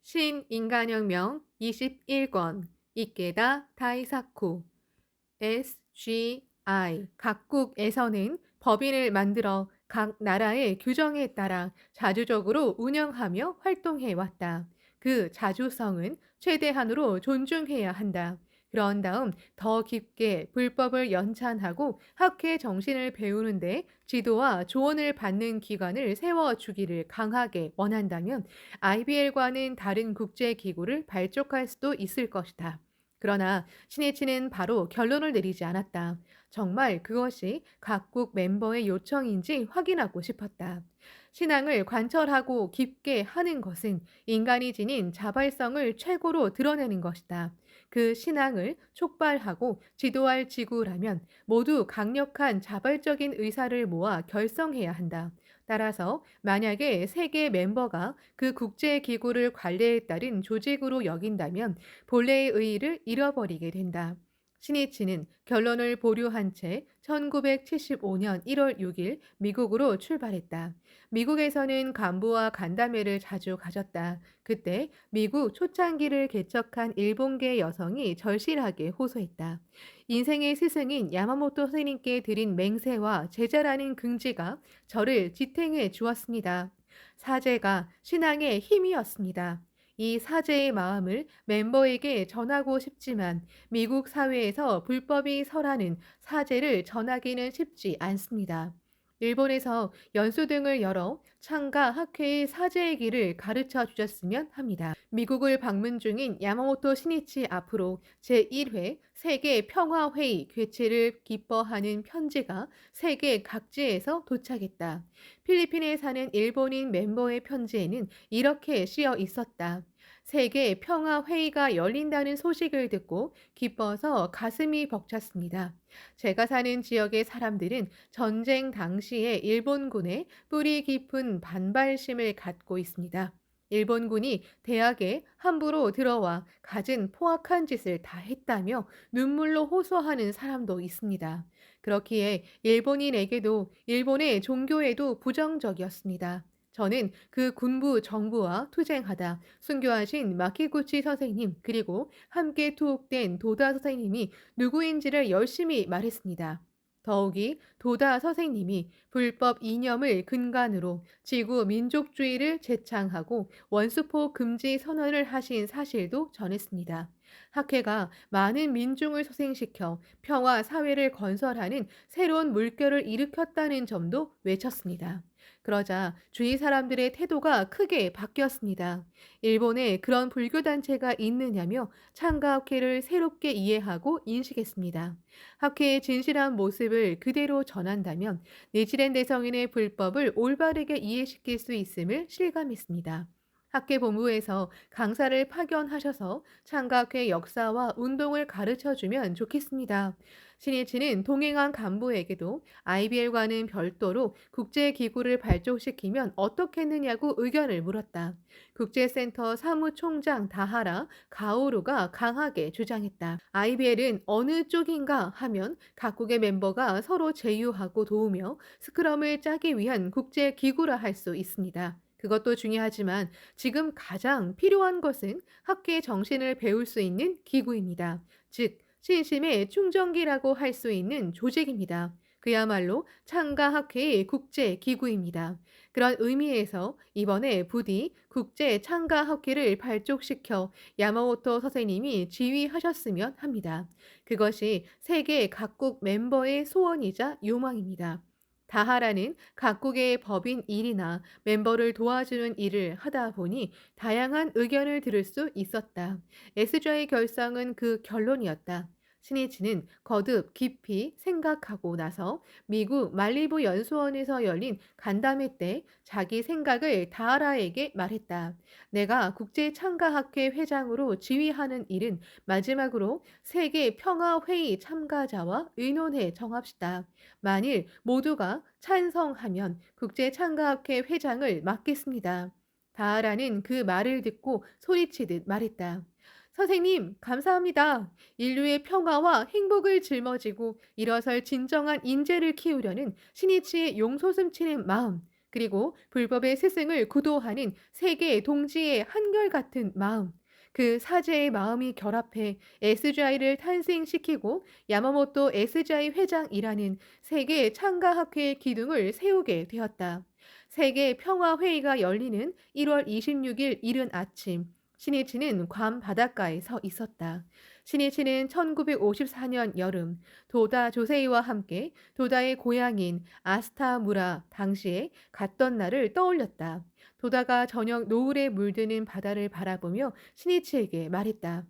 신인간혁명 21권 이케다 다이사쿠 SGI 각국에서는 법인을 만들어 각 나라의 규정에 따라 자주적으로 운영하며 활동해 왔다. 그 자주성은 최대한으로 존중해야 한다. 그런 다음 더 깊게 불법을 연찬하고 학회 정신을 배우는데 지도와 조언을 받는 기관을 세워주기를 강하게 원한다면 IBL과는 다른 국제기구를 발족할 수도 있을 것이다. 그러나 신이치는 바로 결론을 내리지 않았다. 정말 그것이 각국 멤버의 요청인지 확인하고 싶었다. 신앙을 관철하고 깊게 하는 것은 인간이 지닌 자발성을 최고로 드러내는 것이다. 그 신앙을 촉발하고 지도할 지구라면 모두 강력한 자발적인 의사를 모아 결성해야 한다. 따라서 만약에 세계 멤버가 그 국제기구를 관례에 따른 조직으로 여긴다면 본래의 의의를 잃어버리게 된다. 신이치는 결론을 보류한 채 1975년 1월 6일 미국으로 출발했다. 미국에서는 간부와 간담회를 자주 가졌다. 그때 미국 초창기를 개척한 일본계 여성이 절실하게 호소했다. 인생의 스승인 야마모토 선생님께 드린 맹세와 제자라는 긍지가 저를 지탱해 주었습니다. 사제가 신앙의 힘이었습니다. 이 사제의 마음을 멤버에게 전하고 싶지만 미국 사회에서 불법이 설하는 사제를 전하기는 쉽지 않습니다. 일본에서 연수 등을 열어 창가 학회의 사제의 길을 가르쳐 주셨으면 합니다. 미국을 방문 중인 야마모토 신이치 앞으로 제1회 세계 평화회의 개최를 기뻐하는 편지가 세계 각지에서 도착했다. 필리핀에 사는 일본인 멤버의 편지에는 이렇게 쓰여 있었다. 세계 평화회의가 열린다는 소식을 듣고 기뻐서 가슴이 벅찼습니다. 제가 사는 지역의 사람들은 전쟁 당시에 일본군에 뿌리 깊은 반발심을 갖고 있습니다. 일본군이 대학에 함부로 들어와 갖은 포악한 짓을 다 했다며 눈물로 호소하는 사람도 있습니다. 그렇기에 일본인에게도 일본의 종교에도 부정적이었습니다. 저는 그 군부 정부와 투쟁하다 순교하신 마키구치 선생님 그리고 함께 투옥된 도다 선생님이 누구인지를 열심히 말했습니다. 더욱이 도다 선생님이 불법 이념을 근간으로 지구 민족주의를 제창하고 원수포 금지 선언을 하신 사실도 전했습니다. 학회가 많은 민중을 소생시켜 평화 사회를 건설하는 새로운 물결을 일으켰다는 점도 외쳤습니다. 그러자 주위 사람들의 태도가 크게 바뀌었습니다. 일본에 그런 불교단체가 있느냐며 창가학회를 새롭게 이해하고 인식했습니다. 학회의 진실한 모습을 그대로 전한다면 니치렌 대성인의 불법을 올바르게 이해시킬 수 있음을 실감했습니다. 학회 본부에서 강사를 파견하셔서 창가학회 역사와 운동을 가르쳐주면 좋겠습니다. 신이치는 동행한 간부에게도 IBL과는 별도로 국제기구를 발족시키면 어떻겠느냐고 의견을 물었다. 국제센터 사무총장 다하라 가오루가 강하게 주장했다. IBL은 어느 쪽인가 하면 각국의 멤버가 서로 제휴하고 도우며 스크럼을 짜기 위한 국제기구라 할 수 있습니다. 그것도 중요하지만 지금 가장 필요한 것은 학계의 정신을 배울 수 있는 기구입니다. 즉, 신심의 충전기라고 할 수 있는 조직입니다. 그야말로 창가학회의 국제기구입니다. 그런 의미에서 이번에 부디 국제창가학회를 발족시켜 야마모토 선생님이 지휘하셨으면 합니다. 그것이 세계 각국 멤버의 소원이자 요망입니다. 다하라는 각국의 법인 일이나 멤버를 도와주는 일을 하다 보니 다양한 의견을 들을 수 있었다. S좌의 결성은 그 결론이었다. 신이치는 거듭 깊이 생각하고 나서 미국 말리부 연수원에서 열린 간담회 때 자기 생각을 다하라에게 말했다. 내가 국제창가학회 회장으로 지휘하는 일은 마지막으로 세계 평화회의 참가자와 의논해 정합시다. 만일 모두가 찬성하면 국제창가학회 회장을 맡겠습니다. 다하라는 그 말을 듣고 소리치듯 말했다. 선생님, 감사합니다. 인류의 평화와 행복을 짊어지고 일어설 진정한 인재를 키우려는 신이치의 용솟음치는 마음, 그리고 불법의 스승을 구도하는 세계 동지의 한결같은 마음, 그 사제의 마음이 결합해 SGI를 탄생시키고 야마모토 SGI 회장이라는 세계 창가학회의 기둥을 세우게 되었다. 세계 평화회의가 열리는 1월 26일 이른 아침, 신이치는 괌 바닷가에 서 있었다. 신이치는 1954년 여름 도다 조세이와 함께 도다의 고향인 아스타무라 당시에 갔던 날을 떠올렸다. 도다가 저녁 노을에 물드는 바다를 바라보며 신이치에게 말했다.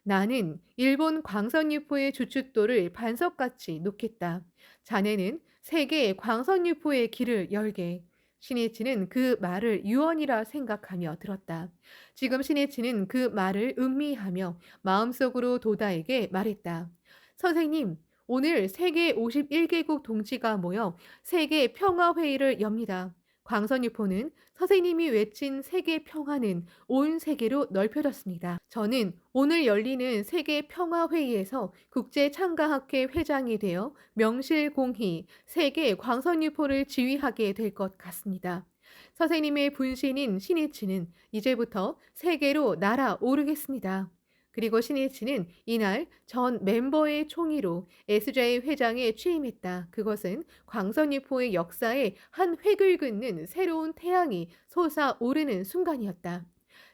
나는 일본 광선유포의 주춧돌을 반석같이 놓겠다. 자네는 세계 광선유포의 길을 열게. 신이치는 그 말을 유언이라 생각하며 들었다. 지금 신이치는 그 말을 음미하며 마음속으로 도다에게 말했다. 선생님, 오늘 세계 51개국 동지가 모여 세계 평화회의를 엽니다. 광선유포는 선생님이 외친 세계 평화는 온 세계로 넓혀졌습니다. 저는 오늘 열리는 세계 평화회의에서 국제창가학회 회장이 되어 명실공히 세계 광선유포를 지휘하게 될 것 같습니다. 선생님의 분신인 신이치는 이제부터 세계로 날아오르겠습니다. 그리고 신이치는 이날 전 멤버의 총의로 SJ 회장에 취임했다. 그것은 광선유포의 역사에 한 획을 긋는 새로운 태양이 솟아오르는 순간이었다.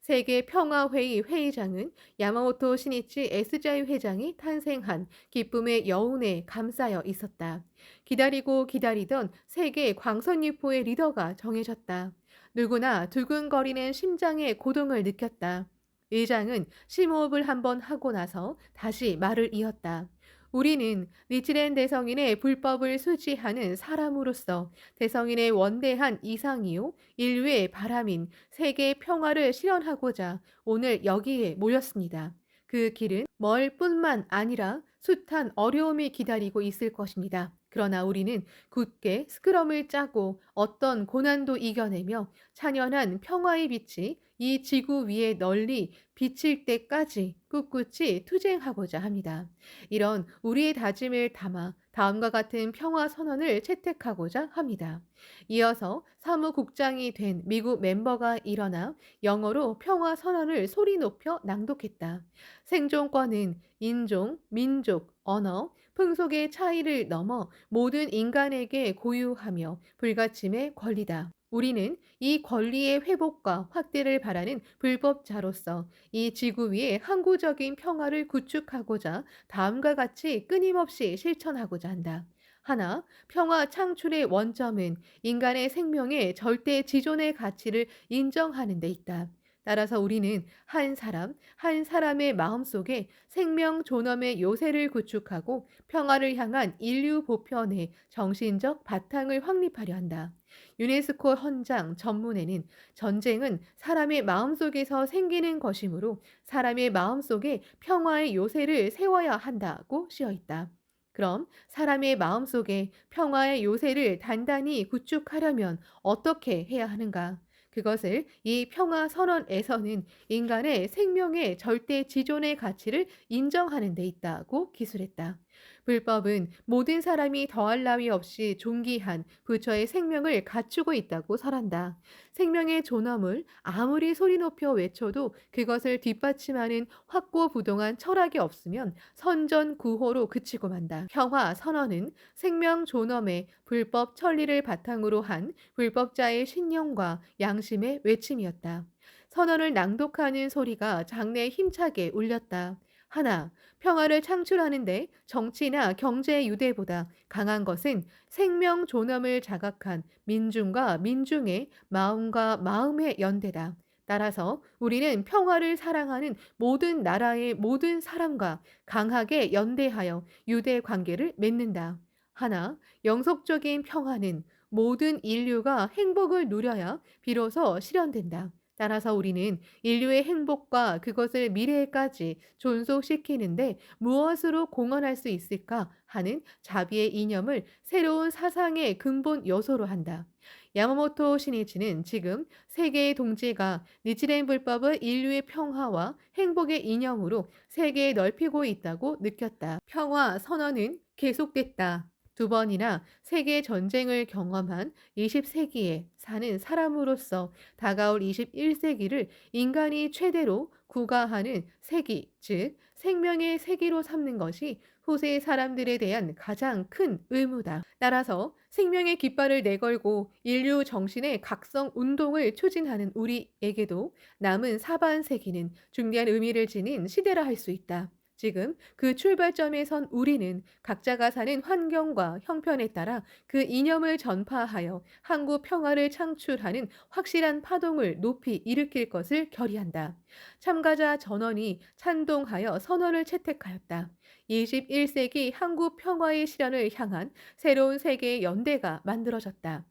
세계 평화회의 회의장은 야마모토 신이치 SJ 회장이 탄생한 기쁨의 여운에 감싸여 있었다. 기다리고 기다리던 세계 광선유포의 리더가 정해졌다. 누구나 두근거리는 심장의 고동을 느꼈다. 의장은 심호흡을 한번 하고 나서 다시 말을 이었다. 우리는 니치렌 대성인의 불법을 수지하는 사람으로서 대성인의 원대한 이상이요 인류의 바람인 세계 평화를 실현하고자 오늘 여기에 모였습니다. 그 길은 멀 뿐만 아니라 숱한 어려움이 기다리고 있을 것입니다. 그러나 우리는 굳게 스크럼을 짜고 어떤 고난도 이겨내며 찬연한 평화의 빛이 이 지구 위에 널리 비칠 때까지 꿋꿋이 투쟁하고자 합니다. 이런 우리의 다짐을 담아 다음과 같은 평화 선언을 채택하고자 합니다. 이어서 사무국장이 된 미국 멤버가 일어나 영어로 평화 선언을 소리 높여 낭독했다. 생존권은 인종, 민족, 언어, 풍속의 차이를 넘어 모든 인간에게 고유하며 불가침의 권리다. 우리는 이 권리의 회복과 확대를 바라는 불법자로서 이 지구 위에 항구적인 평화를 구축하고자 다음과 같이 끊임없이 실천하고자 한다. 하나, 평화 창출의 원점은 인간의 생명의 절대 지존의 가치를 인정하는 데 있다. 따라서 우리는 한 사람, 한 사람의 마음속에 생명 존엄의 요새를 구축하고 평화를 향한 인류 보편의 정신적 바탕을 확립하려 한다. 유네스코 헌장 전문에는 전쟁은 사람의 마음속에서 생기는 것이므로 사람의 마음속에 평화의 요새를 세워야 한다고 쓰여 있다. 그럼 사람의 마음속에 평화의 요새를 단단히 구축하려면 어떻게 해야 하는가? 그것을 이 평화 선언에서는 인간의 생명의 절대 지존의 가치를 인정하는 데 있다고 기술했다. 불법은 모든 사람이 더할 나위 없이 존귀한 부처의 생명을 갖추고 있다고 설한다. 생명의 존엄을 아무리 소리 높여 외쳐도 그것을 뒷받침하는 확고부동한 철학이 없으면 선전구호로 그치고 만다. 평화 선언은 생명 존엄의 불법 천리를 바탕으로 한 불법자의 신념과 양심의 외침이었다. 선언을 낭독하는 소리가 장내에 힘차게 울렸다. 하나, 평화를 창출하는데 정치나 경제 유대보다 강한 것은 생명 존엄을 자각한 민중과 민중의 마음과 마음의 연대다. 따라서 우리는 평화를 사랑하는 모든 나라의 모든 사람과 강하게 연대하여 유대 관계를 맺는다. 하나, 영속적인 평화는 모든 인류가 행복을 누려야 비로소 실현된다. 따라서 우리는 인류의 행복과 그것을 미래에까지 존속시키는데 무엇으로 공헌할 수 있을까 하는 자비의 이념을 새로운 사상의 근본 요소로 한다. 야마모토 신이치는 지금 세계의 동지가 니치렌 불법을 인류의 평화와 행복의 이념으로 세계에 넓히고 있다고 느꼈다. 평화 선언은 계속됐다. 두 번이나 세계 전쟁을 경험한 20세기에 사는 사람으로서 다가올 21세기를 인간이 최대로 구가하는 세기, 즉 생명의 세기로 삼는 것이 후세 사람들에 대한 가장 큰 의무다. 따라서 생명의 깃발을 내걸고 인류 정신의 각성 운동을 추진하는 우리에게도 남은 사반 세기는 중대한 의미를 지닌 시대라 할 수 있다. 지금 그 출발점에 선 우리는 각자가 사는 환경과 형편에 따라 그 이념을 전파하여 한국 평화를 창출하는 확실한 파동을 높이 일으킬 것을 결의한다. 참가자 전원이 찬동하여 선언을 채택하였다. 21세기 한국 평화의 실현을 향한 새로운 세계의 연대가 만들어졌다.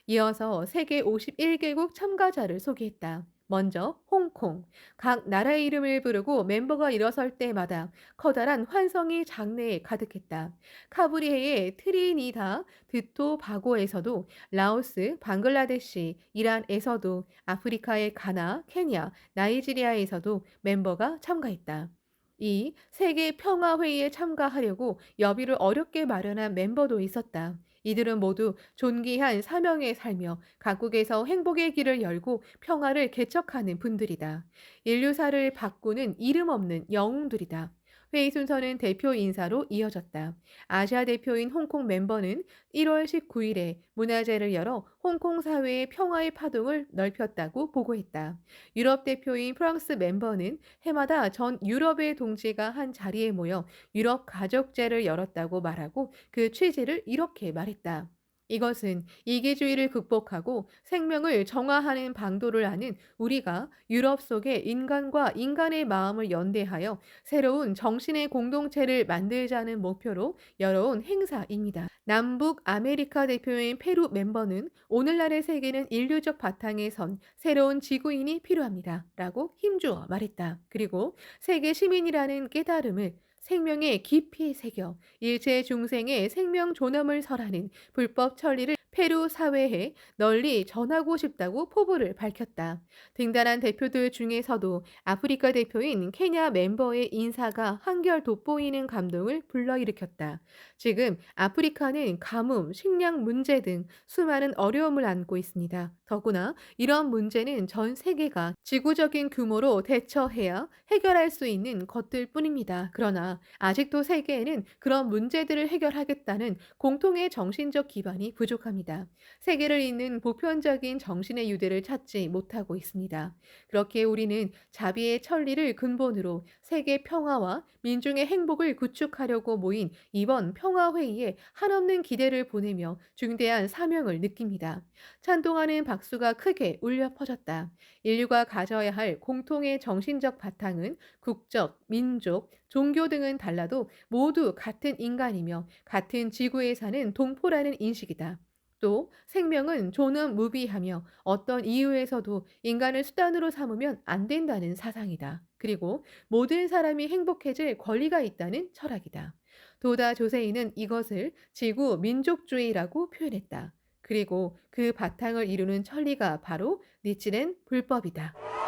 이어서 세계 51개국 참가자를 소개했다. 먼저 홍콩. 각 나라의 이름을 부르고 멤버가 일어설 때마다 커다란 환성이 장내에 가득했다. 카브리해의 트리니다 드토바고에서도, 라오스, 방글라데시, 이란에서도, 아프리카의 가나, 케냐, 나이지리아에서도 멤버가 참가했다. 이 세계 평화회의에 참가하려고 여비를 어렵게 마련한 멤버도 있었다. 이들은 모두 존귀한 사명에 살며 각국에서 행복의 길을 열고 평화를 개척하는 분들이다. 인류사를 바꾸는 이름 없는 영웅들이다. 회의 순서는 대표 인사로 이어졌다. 아시아 대표인 홍콩 멤버는 1월 19일에 문화제를 열어 홍콩 사회의 평화의 파동을 넓혔다고 보고했다. 유럽 대표인 프랑스 멤버는 해마다 전 유럽의 동지가 한 자리에 모여 유럽 가족제를 열었다고 말하고 그 취지를 이렇게 말했다. 이것은 이기주의를 극복하고 생명을 정화하는 방도를 아는 우리가 유럽 속의 인간과 인간의 마음을 연대하여 새로운 정신의 공동체를 만들자는 목표로 열어온 행사입니다. 남북 아메리카 대표인 페루 멤버는 오늘날의 세계는 인류적 바탕에 선 새로운 지구인이 필요합니다. 라고 힘주어 말했다. 그리고 세계 시민이라는 깨달음을 생명에 깊이 새겨 일체 중생의 생명 존엄을 설하는 불법 천리를 페루 사회에 널리 전하고 싶다고 포부를 밝혔다. 등단한 대표들 중에서도 아프리카 대표인 케냐 멤버의 인사가 한결 돋보이는 감동을 불러일으켰다. 지금 아프리카는 가뭄, 식량 문제 등 수많은 어려움을 안고 있습니다. 더구나 이런 문제는 전 세계가 지구적인 규모로 대처해야 해결할 수 있는 것들 뿐입니다. 그러나 아직도 세계에는 그런 문제들을 해결하겠다는 공통의 정신적 기반이 부족합니다. 세계를 잇는 보편적인 정신의 유대를 찾지 못하고 있습니다. 그렇게 우리는 자비의 천리를 근본으로 세계 평화와 민중의 행복을 구축하려고 모인 이번 평화회의에 한없는 기대를 보내며 중대한 사명을 느낍니다. 찬동하는 박수가 크게 울려 퍼졌다. 인류가 가져야 할 공통의 정신적 바탕은 국적, 민족, 종교 등은 달라도 모두 같은 인간이며 같은 지구에 사는 동포라는 인식이다. 또 생명은 존엄무비하며 어떤 이유에서도 인간을 수단으로 삼으면 안 된다는 사상이다. 그리고 모든 사람이 행복해질 권리가 있다는 철학이다. 도다 조세이는 이것을 지구 민족주의라고 표현했다. 그리고 그 바탕을 이루는 천리가 바로 니치렌 불법이다.